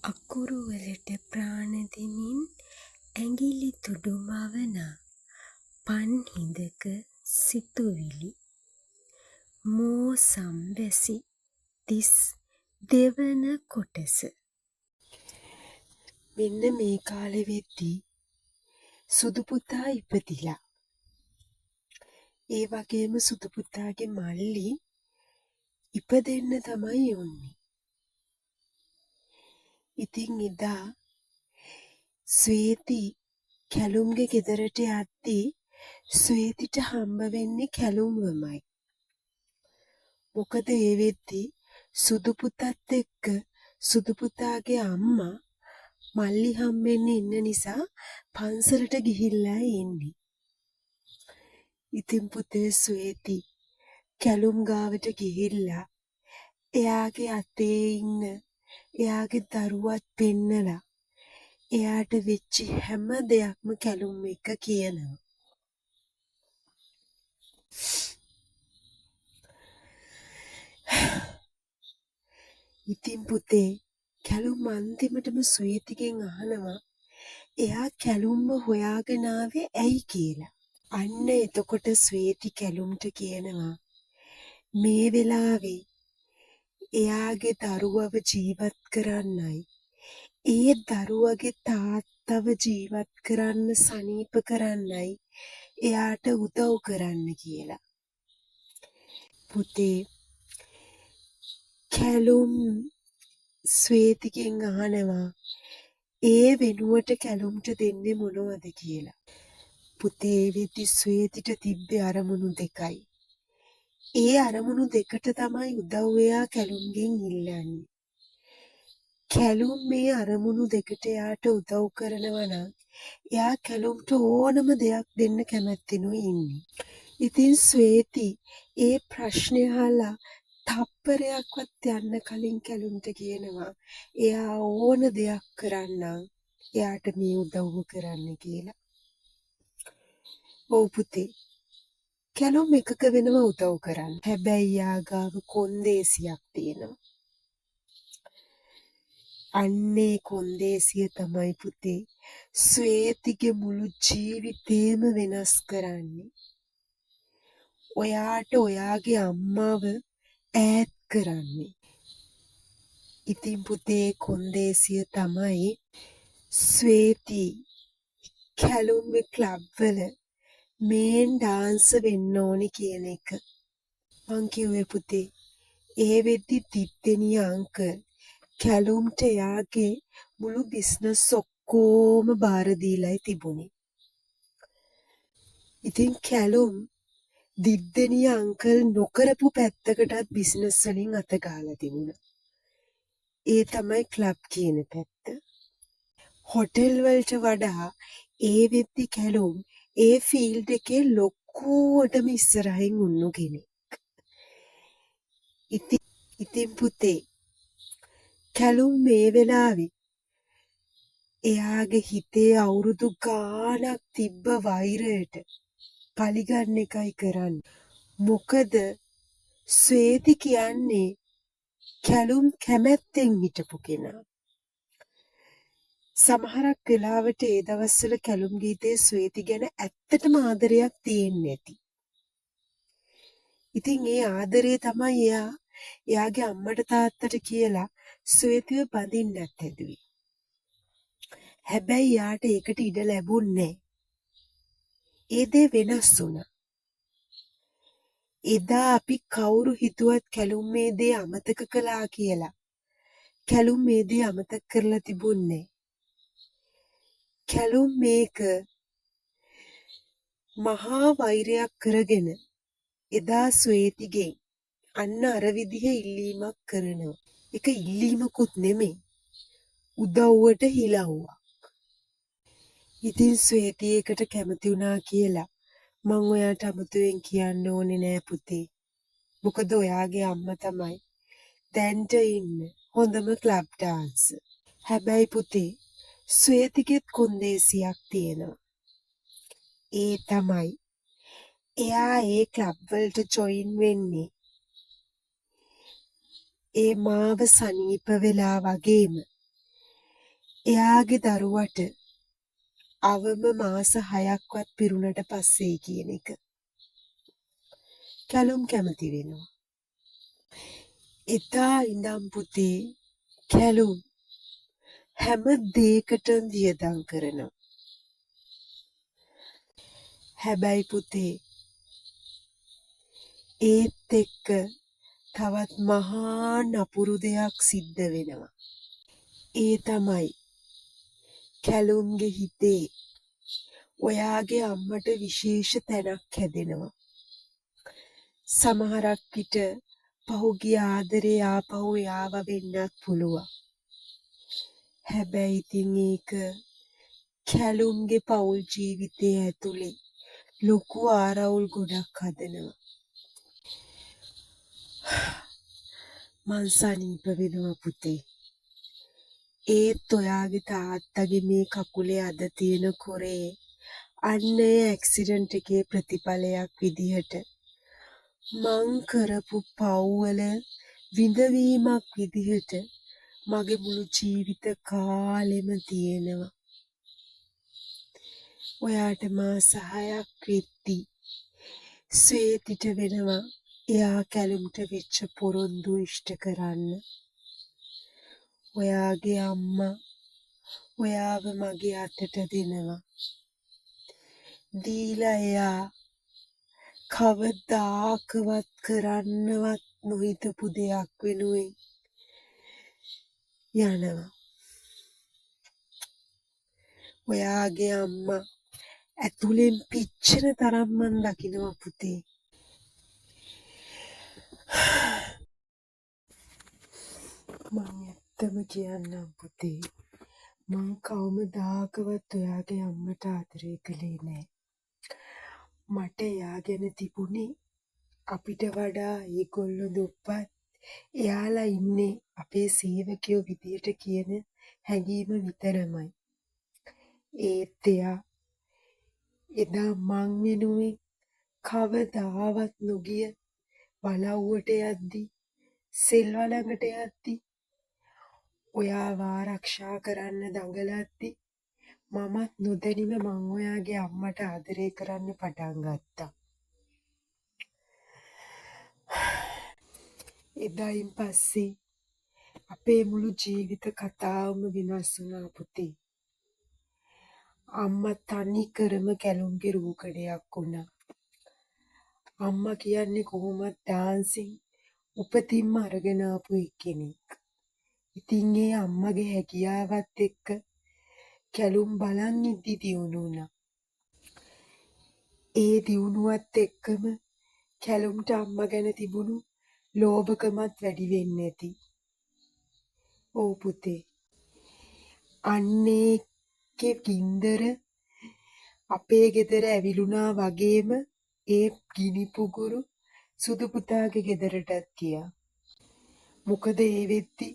අකුරු වලට ප්‍රාණ දෙමින් ඇඟිලි තුඩු මවන පන්හිඳක සිතුවිලි මෝසම් වැසි 32 වන කොටස. මෙන්න මේ කාලෙ වෙද්දී සුදු පුතා ඉපදිලා. ඒ වගේම සුදු පුතාගේ මල්ලි ඉපදෙන්න තමයි යන්නේ. ඉතින් එදා ස්වේති කැලුම්ගේ ගෙදරට යද්දී ස්වේතිට හම්බ වෙන්නේ කැලුම්වමයි. මොකද ඒ වෙද්දී සුදු පුතත් එක්ක සුදු පුතාගේ අම්මා මල්ලි හම්බෙන්න ඉන්න නිසා පන්සලට ගිහිල්ලා ඉන්නේ. ඉතින් පුතේ ස්වේති කැලුම් ගාවට ගිහිල්ලා එයාගේ අතේ ඉන්න එයාගේ දරුවත් පෙන්නලා එයාට වෙච්ච හැම දෙයක්ම කැලුම් එක කියනවා. ඉතින් පුතේ කැලුම් අන්තිමටම ස්වේතිගෙන් අහනවා එයා කැලුම්ව හොයාගෙන ආවේ ඇයි කියලා. අන්න එතකොට ස්වේති කැලුම්ට කියනවා මේ වෙලාවේ එයාගේ දරුවව ජීවත් කරන්නයි ඒ දරුවගේ තාත්තව ජීවත් කරන්න සනීප කරන්නයි එයාට උදව් කරන්න කියලා. පුතේ කැලුම් ස්වේතිගෙන් අහනවා ඒ වෙනුවට කැලුම්ට දෙන්නේ මොනවද කියලා. පුතේ වෙද්දි ස්වේතිට තිබ්බේ අරමුණු දෙකයි. ඒ අරමුණු දෙකට තමයි උදව් එයා කැලුම්ගෙන් ඉල්ලන්නේ. කැලුම් මේ අරමුණු දෙකට එයාට උදව් කරනවා නම් එයා කැලුම්ට ඕනම දෙයක් දෙන්න කැමැත්තෙනුයි ඉන්නේ. ඉතින් ස්වේති ඒ ප්‍රශ්නේ අහලා තප්පරයක්වත් යන්න කලින් කැලුම්ට කියනවා එයා ඕන දෙයක් කරන්නම් එයාට මේ උදව්ව කරන්න කියලා. ඔව් පුතේ කැලුම් එකක වෙනම උදව් කරන්න. හැබැයි යා ගාව කොන්දේසියක් තියෙනවා. අන්නේ කොන්දේසිය තමයි පුතේ ස්වේතිගේ මුළු ජීවිතේම වෙනස් කරන්නේ. ඔයාට ඔයාගේ අම්මාව ඈත් කරන්නේ. ඉතින් පුතේ කොන්දේසිය තමයි ස්වේති කැලුම්ගේ ක්ලබ් වල මේන් ඩාන්ස් වෙන්න ඕනි කියන එක. මං කිව්වේ පුතේ ඒ වෙද්දි තිත්තෙනිය අංකල් කැලුම්ට එයාගේ මුළු බිස්නස් ඔක්කොම බාර දීලායි තිබුණේ. ඉතින් කැලුම් දිද්දෙනිය අංකල් නොකරපු පැත්තකටත් බිස්නස් වලින් අත ගහලා තිබුණා. ඒ තමයි ක්ලබ් කියන පැත්ත. හොටෙල් වලට වඩා ඒ වෙද්දි කැලුම් ඒ ෆීල්ඩ් එකේ ලොකුවටම ඉස්සරහින් උන්නු කෙනෙක්. ඉතින් පුතේ කැලුම් මේ වෙලාවේ එයාගේ හිතේ අවුරුදු ගාණක් තිබ්බ වෛරයට පලිගන්න එකයි කරන්නේ. මොකද ස්වේති කියන්නේ කැලුම් කැමැත්තෙන් හිටපු කෙනා. සමහරක් වෙලාවට ඒ දවස්වල කැලුම් ගීතේ ස්වේති ගැන ඇත්තටම ආදරයක් තියෙන්නේ නැති. ඉතින් ඒ ආදරේ තමයි එයාගේ අම්මට තාත්තට කියලා ස්වේතිව බඳින්නත් හැදුවේ. හැබැයි යාට ඒකට ඉඩ ලැබුණේ නැහැ. ඒ දේ වෙනස් වුණා. එදා අපි කවුරු හිතුවත් කැලුම් මේ දේ අමතක කළා කියලා. කැලුම් මේ දේ අමතක කරලා තිබුණේ. කැලුම් මේක මහා වෛරයක් කරගෙන එදා ස්වේතිගෙන් අන්න අර විදිහ ඉල්ලීමක් කරනවා. ඒක ඉල්ලීමකුත් නෙමෙයි. උදව්වට හිලව්වක්. ඉතින් ස්වේති ඒකට කැමති වුණා කියලා මං ඔයාට අමුතුවෙන් කියන්න ඕනේ නෑ පුතේ. මොකද ඔයාගේ අම්මා තමයි දැන්ට ඉන්න හොඳම ක්ලබ් ඩාන්සර්. හැබැයි පුතේ ස්වේතිගෙත් කොන්දේසියක් තියෙනවා. ඒ තමයි එයා ඒ ක්ලබ් වලට ජොයින් වෙන්නේ ඒ මාව සනීප වෙලා වගේම එයාගේ දරුවට අවම මාස 6ක්වත් පිරුණට පස්සේ කියන එක. කැලුම් කැමති වෙනවා. එදා ඉඳන් පුතේ කැලුම් හැම දෙයකටම වියදම් කරනවා. හැබැයි පුතේ ඒත් එක්ක තවත් මහා නපුරු දෙයක් සිද්ධ වෙනවා. ඒ තමයි කැලුම්ගේ හිතේ ඔයාගේ අම්මට විශේෂ තැනක් හැදෙනවා. සමහරක් විට පහුගිය ආදරේ ආපහු යාව වෙන්නත් පුළුවන්. හැබැයි ඉතින් ඒක කැලුම්ගේ පෞල් ජීවිතය ඇතුලේ ලොකු ආරවුල් ගොඩක් හදනවා. මං සනීප වෙනවා පුතේ. ඒත් ඔයාගේ තාත්තගේ මේ කකුලේ අද තියෙන කොරේ අන්න ඒ ඇක්සිඩන්ට් එකේ ප්‍රතිඵලයක් විදිහට මං කරපු පව්වල විඳවීමක් විදිහට මගේ මුළු ජීවිත කාලෙම තියෙනවා. ඔයාට මාස 6ක් වෙද්දි ස්වේතිට වෙනවා එයා කැලුම්ට වෙච්ච පොරොන්දු ඉෂ්ට කරන්න. ඔයාගේ අම්මා ඔයාව මගේ අතට දෙනවා. දීලා එයා කවදාකවත් කරන්නවත් නොහිතපු දෙයක් වෙනුවෙන් යනවා. ඔයාගේ අම්මා ඇතුලෙන් පිච්චෙන තරම් මං දකිනවා පුතේ. මං ඇත්තම කියන්නම් පුතේ. මං කවමදාකවත් ඔයාගේ අම්මට ආදරය කළේ නෑ. මට එයා ගැන තිබුණේ අපිට වඩා ඒගොල්ලෝ දුප්පත් එයාලා ඉන්නේ අපේ සේවකයෝ විදියට කියන හැඟීම විතරමයි. ඒත් එයා එදා මං වෙනුවෙන් කවදාවත් නොගිය බලව්වට යද්දි සෙල්වා ළඟට යද්දි ඔයාව ආරක්ෂා කරන්න දඟලද්දි මමත් නොදැනීම මං ඔයාගේ අම්මට ආදරය කරන්න පටන් ගත්තා. එදායින් පස්සේ අපේ මුළු ජීවිත කතාවම වෙනස් වුණා පුතේ. අම්මා තනිකරම කැලුම්ගේ රූකඩයක් වුණා. අම්මා කියන්නේ කොහොමද ඩාන්සින් උපතින්ම අරගෙන ආපු එක්කෙනෙක්. ඉතින් ඒ අම්මගේ හැකියාවත් එක්ක කැලුම් බලන් ඉද්දි දියුණු වුණා. ඒ දියුණුවත් එක්කම කැලුම්ට අම්මා ගැන තිබුණු ලෝභකමත් වැඩි වෙන්නේ නැති. ඔව් පුතේ. අන්නේගේ ගින්දර අපේ ගෙදර ඇවිලුණා වගේම ඒ ගිනි පුගුරු සුදු පුතාගේ ගෙදරටත් ගියා. මොකද ඒ වෙද්දි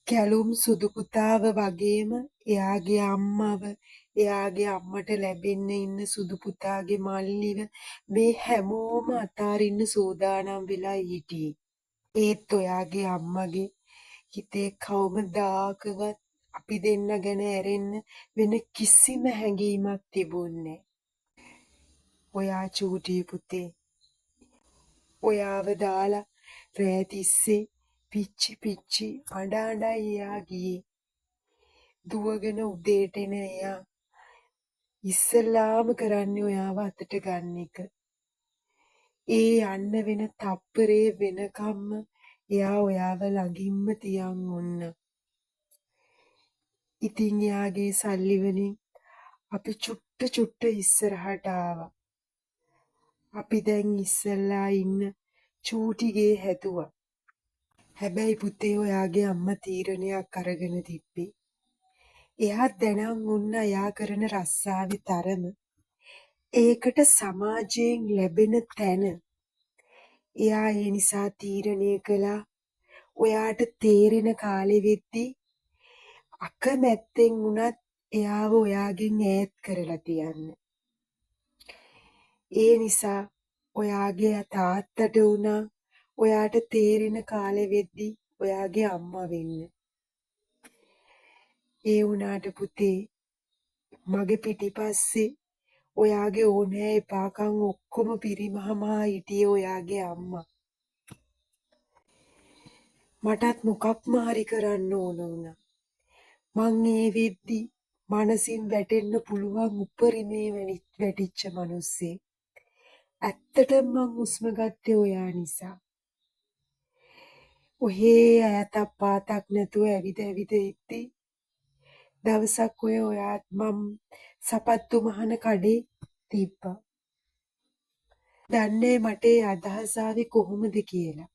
කැලුම් සුදු පුතාව වගේම එයාගේ අම්මව එයාගේ අම්මට ලැබෙන්න ඉන්න සුදු පුතාගේ මල්ලිව මේ හැමෝම අතාරින්න සූදානම් වෙලා හිටියේ. ඒත් ඔයාගේ අම්මගේ හිතේ කවමදාකවත් අපි දෙන්න ගැන ඇරෙන්න වෙන කිසිම හැඟීමක් තිබුණේ නැහැ. ඔයා චූටි පුතේ. ඔයාව දාලා රෑ තිස්සේ පිච්චි අඬ එයා ගියේ. දුවගෙන උදේට එන එයා ඉස්සෙල්ලාම කරන්නේ ඔයාව අතට ගන්න එක. ඒ යන්න වෙන තප්පරේ වෙනකම්ම එයා ඔයාව ළඟින්ම තියන් ඔන්න. ඉතින් එයාගේ සල්ලි වලින් අපි චුට්ට ඉස්සරහට ආවා. අපි දැන් ඉස්සෙල්ලා ඉන්න චූටිගේ හැදුවා. හැබැයි පුතේ ඔයාගේ අම්මා තීරණයක් අරගෙන තිබ්බේ. එයා දැනන් උන්න එයා කරන රස්සාවේ තරම ඒකට සමාජයෙන් ලැබෙන තැන එයා ඒ නිසා තීරණය කළා ඔයාට තේරෙන කාලෙ වෙද්දි අකමැත්තෙන් වුණත් එයාව ඔයාගෙන් ඈත් කරලා තියන්න. ඒ නිසා ඔයාගේ තාත්තට වුණා ඔයාට තේරෙන කාලෙ වෙද්දි ඔයාගේ අම්මා වෙන්න. ඒ වුණාට පුතේ මගේ පිටිපස්සේ ඔයාගේ ඕනෑ එපාකම් ඔක්කොම පිරිමහමා හිටියේ ඔයාගේ අම්මා. මටත් මොකක්ම හරි කරන්න ඕන වුණා. මං ඒ වෙද්දි මනසින් වැටෙන්න පුළුවන් උපරිමේ වැටිච්ච මිනිස්සේ. ඇත්තටම මං හුස්ම ගත්තේ ඔයා නිසා. ඔහේ ඈතක් පාතක් නැතුව ඇවිද ඇවිද ඉද්දි දවසක් ඔයාත් මම සපත්තු මහන කඩේ තිබ්බා. දන්නේ මට ඒ අදහස ආවේ කොහොමද කියලා.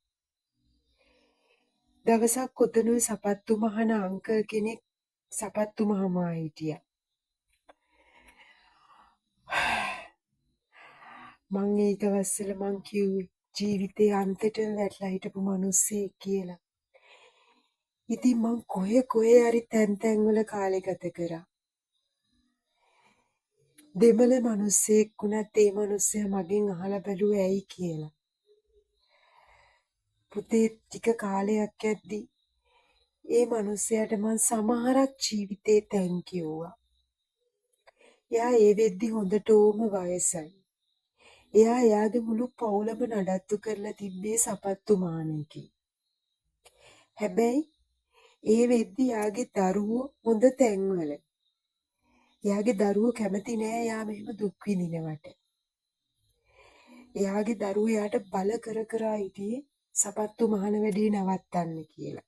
දවසක් ඔතනුයි සපත්තු මහන අංකල් කෙනෙක් සපත්තු මහමා හිටියා. මං ඒ දවස්වල මං කිව්වේ ජීවිතේ අන්තෙටම වැටලා හිටපු මිනිස්සෙක් කියලා. ඉතින් මං කොහේ හරි තැන් වල කාලේ ගත කරා. දෙමළ මිනිස්සෙක් වුණත් ඒ මිනිස්සයා මගෙන් අහලා බැලුවේ ඇයි කියලා. පුතේ ටික කාලයක් යද්දි ඒ මිනිස්සයාට මං සමහරක් ජීවිතේ තැන් කිව්වා. එයා ඒ වෙද්දි හොඳටම වයසයි. එයා එයාගේ මුළු පවුලම නඩත්තු කරලා තිබ්බේ සපත්තු මානෙකින්. හැබැයි ඒ වෙද්දි එයාගේ දරුවෝ හොඳ තැන්වල. එයාගේ දරුවෝ කැමති නෑ එයා මෙහෙම දුක් විඳිනවට. එයාගේ දරුවෝ එයාට බල කර කර හිටියේ සපත්තු මහන වැඩේ නවත්තන්න කියලා.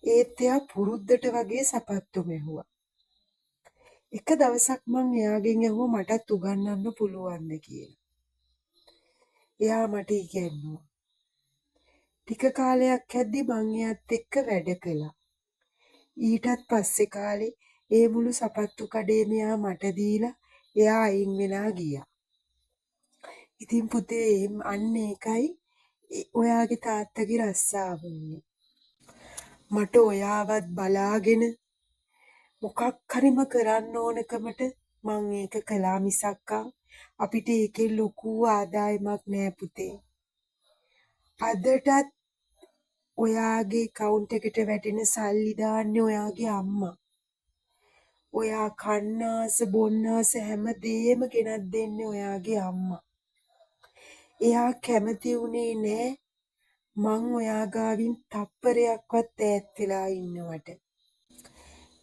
ඒත් එයා පුරුද්දට වගේ සපත්තු මෙහුවා. එක දවසක් මං එයාගෙන් ඇහුවා මටත් උගන්වන්න පුළුවන්ද කියලා. එයා මට ඉගැන්නුවා. ටික කාලයක් යද්දි මං එයාත් එක්ක වැඩ කළා. ඊටත් පස්සේ කාලේ ඒ මුළු සපත්තු කඩේම එයා මට දීලා එයා අයින් වෙලා ගියා. ඉතින් පුතේ අන්න ඒකයි ඔයාගේ තාත්තගේ රස්සාව වුණේ. මට ඔයාවත් බලාගෙන මොකක් හරිම කරන්න ඕනකමට මං ඒක කළා මිසක්කා අපිට ඒකෙන් ලොකු ආදායමක් නෑ පුතේ. අදටත් ඔයාගේ account එකට වැටෙන සල්ලි දාන්නේ ඔයාගේ අම්මා. ඔයා කන්නාස බොන්නාස හැම දෙයක්ම ගෙනත් දෙන්නේ ඔයාගේ අම්මා. එයා කැමති වුණේ නෑ මං ඔයා ගාවින් තප්පරයක්වත් ඈත් වෙලා ඉන්නවට.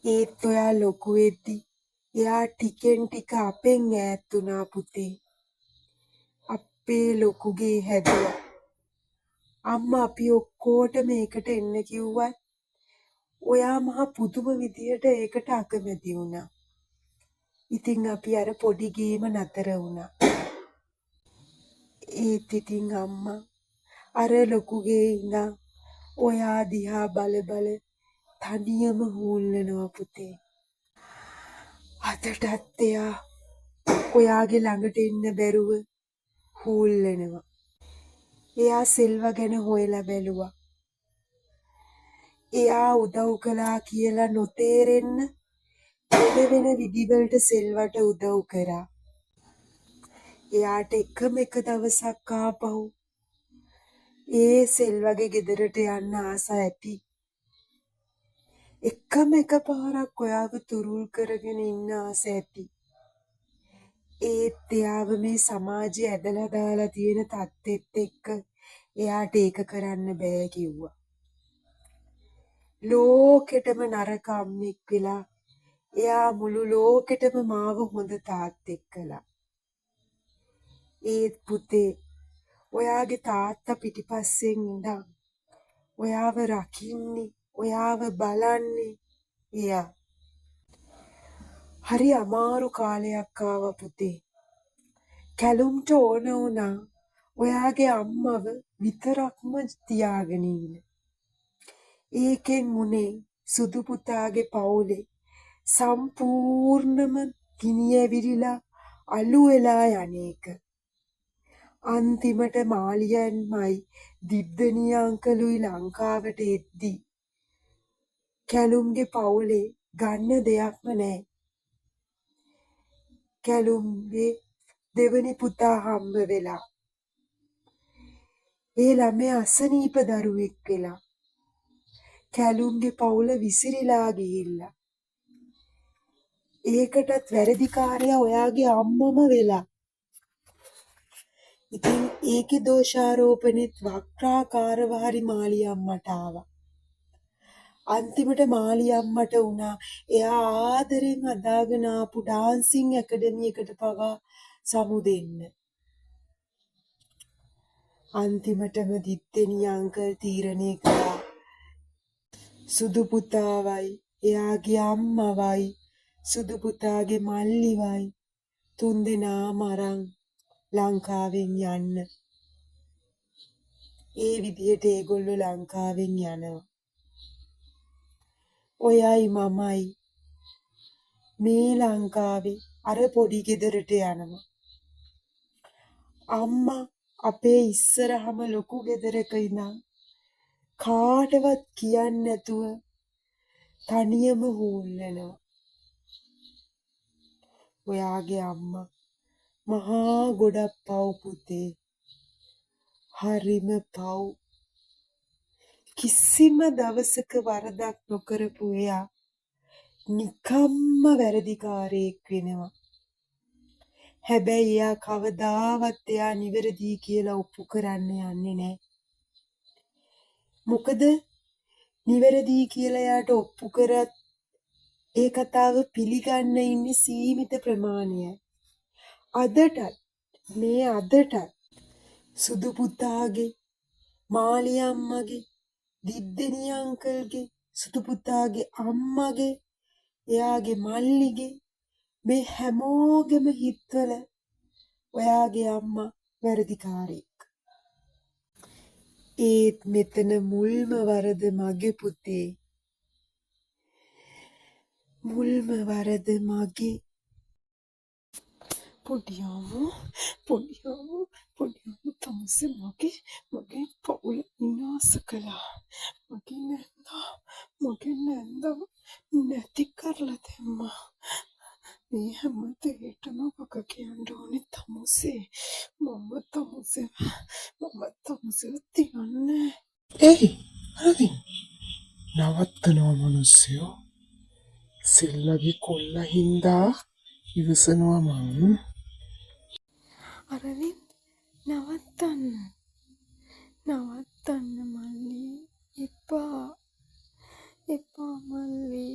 ඒත් ඔයා ලොකු වෙද්දි එයා ටිකෙන් ටික අපෙන් ඈත් වුණා පුතේ. අපේ ලොකුගේ හැදුවා. අම්මා අපි ඔක්කොටම ඒකට එන්න කිව්වත් ඔයා මහ පුදුම විදියට ඒකට අකමැති වුණා. ඉතින් අපි අර පොඩි ගේම නතර වුණා. ඒත් ඉතින් අම්මා අර ලොකුගේ ඉඳන් ඔයා දිහා බල බල තනියම හූල්ලනවා පුතේ. අදටත් එයා ඔයාගේ ළඟට එන්න බැරුව හූල්ලනවා. එයා සෙල්වා ගැන හොයලා බැලුවා. එයා උදව් කළා කියලා නොතේරෙන්න වෙන විදිවලට සෙල්වට උදව් කරා. එයාට එකම එක දවසක් ආපහු ඒ සෙල්වගේ ගෙදරට යන්න ආස ඇති. එකම එක පාරක් ඔයාව තුරුල් කරගෙන ඉන්න ආස ඇති. ඒත් එයාව මේ සමාජය ඇදලා දාලා තියෙන තත්ත්වෙත් එක්ක එයාට ඒක කරන්න බෑ කිව්වා. ලෝකෙටම නරක අම්මෙක් වෙලා එයා මුළු ලෝකෙටම මාව හොඳ තාත්තෙක් කළා. ඒත් පුතේ ඔයාගේ තාත්තා පිටිපස්සෙන් ඉඳන් ඔයාව රකින්නේ ඔයාව බලන්නේ එයා. හරි අමාරු කාලයක් ආවා පුතේ. කැලුම්ට ඕන වුණා ඔයාගේ අම්මව විතරක්ම තියාගෙන ඉන්න. ඒකෙන් උනේ සුදු පුතාගේ පවුලේ සම්පූර්ණම ගිනි ඇවිරිලා අළු වෙලා යන්නේක. අන්තිමට මාලියන්මයි දිබ්දනී අංකලුයි ලංකාවට එද්දි කැලුම්ගේ පවුලේ ගන්න දෙයක්ම නැහැ. කැලුම්ගේ දෙවනි පුතා හම්බ වෙලා ඒ ළමයා අසනීප දරුවෙක් වෙලා කැලුම්ගේ පවුල විසිරීලා ගිහිල්ලා ඒකටත් වැරදිකාරයා ඔයාගේ අම්මම වෙලා. ඉතින් ඒකේ දෝෂාරෝපණෙත් වක්‍රාකාරව හරි මාළි අම්මට ආවා. අන්තිමට මාළි අම්මට වුණා එයා ආදරෙන් හදාගෙන ආපු ඩාන්සින් ඇකඩමි එකට පවා සමු දෙන්න. අන්තිමටම දිත්තෙනි අංකල් තීරණය කළා සුදු පුතාවයි එයාගේ අම්මවයි සුදු පුතාගේ මල්ලිවයි තුන්දෙනාම අරන් ලංකාවෙන් යන්න. ඒ විදිහට ඒගොල්ලෝ ලංකාවෙන් යනවා. ඔයයි මමයි මේ ලංකාවේ අර පොඩි ගෙදරට යනවා. අම්මා අපේ ඉස්සරහම ලොකු ගෙදරක ඉඳන් කාටවත් කියන්නේ නැතුව තනියම හූල්ලනවා. ඔයාගේ අම්මා මහා ගොඩක් පව් පුතේ. හරිම පව්. කිසිම දවසක වරදක් නොකරපු එයා නිකම්ම වැරදිකාරයෙක් වෙනවා. හැබැයි එයා කවදාවත් එයා නිවැරදි කියලා ඔප්පු කරන්න යන්නේ නැහැ. මොකද නිවැරදි කියලා එයාට ඔප්පු කරත් ඒ කතාව පිළිගන්න ඉන්නේ සීමිත ප්‍රමාණයයි. අදටත් සුදු පුතාගේ මාළි අම්මගේ දිද්දෙනි අංකල්ගේ සුදු පුතාගේ අම්මගේ එයාගේ මල්ලිගේ මේ හැමෝගෙම හිතවල ඔයාගේ අම්මා වැරදිකාරයෙක්. ඒත් මෙතන මුල්ම වරද මගේ පුතේ. මුල්ම වරද මගේ. පොඩියම්මෝ තමසේ මගේ පවුල විනාශ කළා. මගේ නැන්දව නැති කරලා දැම්මා. මේ හැම දෙයකටම වග කියන්න ඕනේ තමුසේ. මම තමුසෙව තියන්නේ. ඒයි අරවින් නවත්තනවා මිනිස්සයෝ. සෙල්ලගේ කොල්ල හින්දා ඉවසනවා මං. අරවින්ද් නවත්තන්න මල්ලි. එපා මල්ලි.